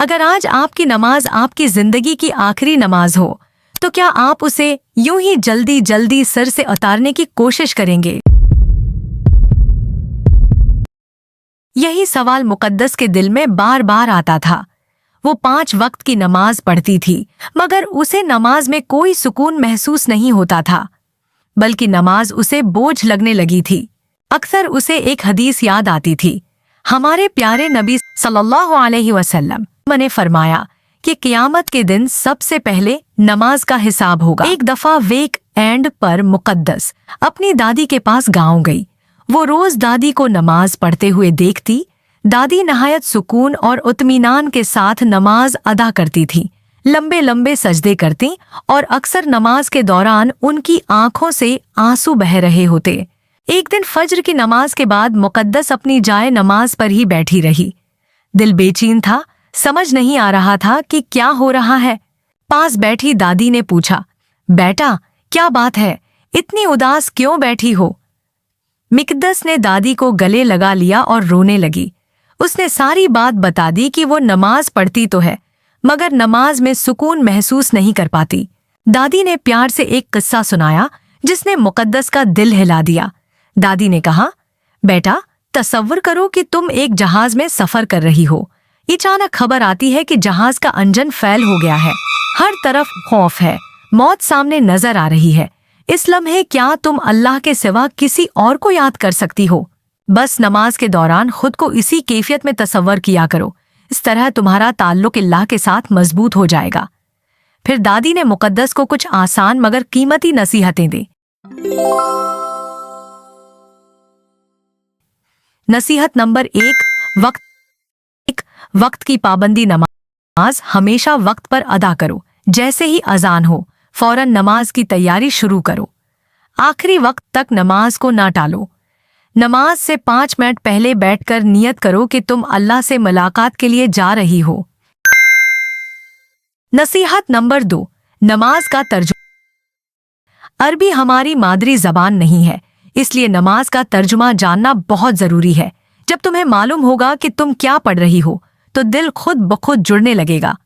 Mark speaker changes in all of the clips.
Speaker 1: अगर आज आपकी नमाज आपकी जिंदगी की आखिरी नमाज हो तो क्या आप उसे यूं ही जल्दी जल्दी सर से उतारने की कोशिश करेंगे? यही सवाल मुकद्दस के दिल में बार बार आता था। वो 5 वक्त की नमाज पढ़ती थी, मगर उसे नमाज में कोई सुकून महसूस नहीं होता था, बल्कि नमाज उसे बोझ लगने लगी थी। अक्सर उसे एक हदीस याद आती थी। हमारे प्यारे नबी सल्लल्लाहु अलैहि वसल्लम ने फरमाया कि क़यामत के दिन सबसे पहले नमाज का हिसाब होगा। एक दफा वीक एंड पर मुकद्दस अपनी दादी के पास गांव गई। वो रोज दादी को नमाज पढ़ते हुए देखती। दादी नहायत सुकून और इत्मीनान के साथ नमाज अदा करती थी, लंबे लंबे सजदे करती और अक्सर नमाज के दौरान उनकी आंखों से आंसू बह रहे होते। एक दिन फज्र की नमाज के बाद मुकद्दस अपनी जाए नमाज पर ही बैठी रही। दिल बेचैन था, समझ नहीं आ रहा था कि क्या हो रहा है। पास बैठी दादी ने पूछा, बेटा क्या बात है, इतनी उदास क्यों बैठी हो? मुकद्दस ने दादी को गले लगा लिया और रोने लगी। उसने सारी बात बता दी कि वो नमाज पढ़ती तो है, मगर नमाज में सुकून महसूस नहीं कर पाती। दादी ने प्यार से एक किस्सा सुनाया जिसने मुकद्दस का दिल हिला दिया। दादी ने कहा, बेटा तसव्वुर करो कि तुम एक जहाज में सफर कर रही हो। अचानक खबर आती है कि जहाज का इंजन फेल हो गया है। हर तरफ खौफ है, मौत सामने नजर आ रही है। इस लम्हे क्या तुम अल्लाह के सिवा किसी और को याद कर सकती हो? बस नमाज के दौरान खुद को इसी कैफियत में तसव्वुर किया करो। इस तरह तुम्हारा ताल्लुक अल्लाह के साथ मजबूत हो जाएगा। फिर दादी ने मुकद्दस को कुछ आसान मगर कीमती नसीहतें दी। नसीहत नंबर 1, वक्त की पाबंदी। नमाज हमेशा वक्त पर अदा करो। जैसे ही अजान हो फौरन नमाज की तैयारी शुरू करो। आखिरी वक्त तक नमाज को ना टालो। नमाज से 5 मिनट पहले बैठकर नियत करो कि तुम अल्लाह से मुलाकात के लिए जा रही हो। नसीहत नंबर 2, नमाज का तर्जुमा। अरबी हमारी मादरी जबान नहीं है, इसलिए नमाज का तर्जुमा जानना बहुत जरूरी है। जब तुम्हें मालूम होगा कि तुम क्या पढ़ रही हो तो दिल खुद ब खुद जुड़ने लगेगा।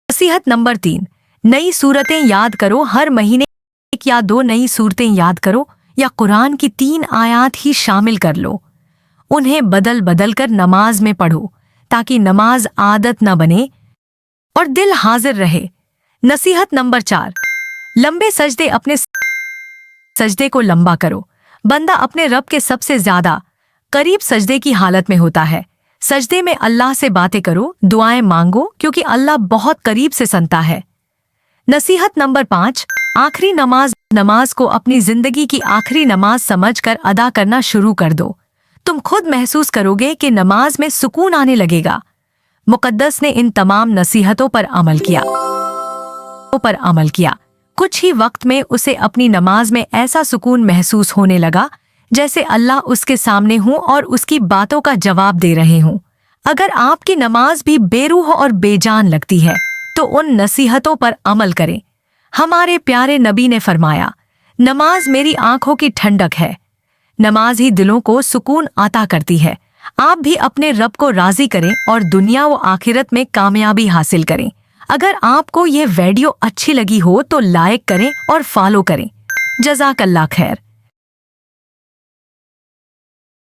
Speaker 1: नसीहत नंबर 3, नई सूरतें याद करो। हर महीने 1 या 2 नई सूरतें याद करो, या कुरान की 3 आयात ही शामिल कर लो। उन्हें बदल बदल कर नमाज में पढ़ो ताकि नमाज आदत न बने और दिल हाजिर रहे। नसीहत नंबर 4, लंबे सजदे। अपने सजदे को लंबा करो। बंदा अपने रब के सबसे ज्यादा करीब सजदे की हालत में होता है। सजदे में अल्लाह से बातें करो, दुआएं मांगो, क्योंकि अल्लाह बहुत करीब से सुनता है। नसीहत नंबर 5, आखिरी नमाज। नमाज को अपनी जिंदगी की आखिरी नमाज समझकर अदा करना शुरू कर दो। तुम खुद महसूस करोगे कि नमाज में सुकून आने लगेगा। मुकद्दस ने इन तमाम नसीहतों पर अमल किया। कुछ ही वक्त में उसे अपनी नमाज में ऐसा सुकून महसूस होने लगा जैसे अल्लाह उसके सामने हूँ और उसकी बातों का जवाब दे रहे हूँ। अगर आपकी नमाज भी बेरूह और बेजान लगती है तो उन नसीहतों पर अमल करें। हमारे प्यारे नबी ने फरमाया, नमाज मेरी आंखों की ठंडक है। नमाज ही दिलों को सुकून अता करती है। आप भी अपने रब को राजी करें और दुनिया व आखिरत में कामयाबी हासिल करें। अगर आपको यह वीडियो अच्छी लगी हो तो लाइक करें और फॉलो करें। जज़ाकल्लाह खैर।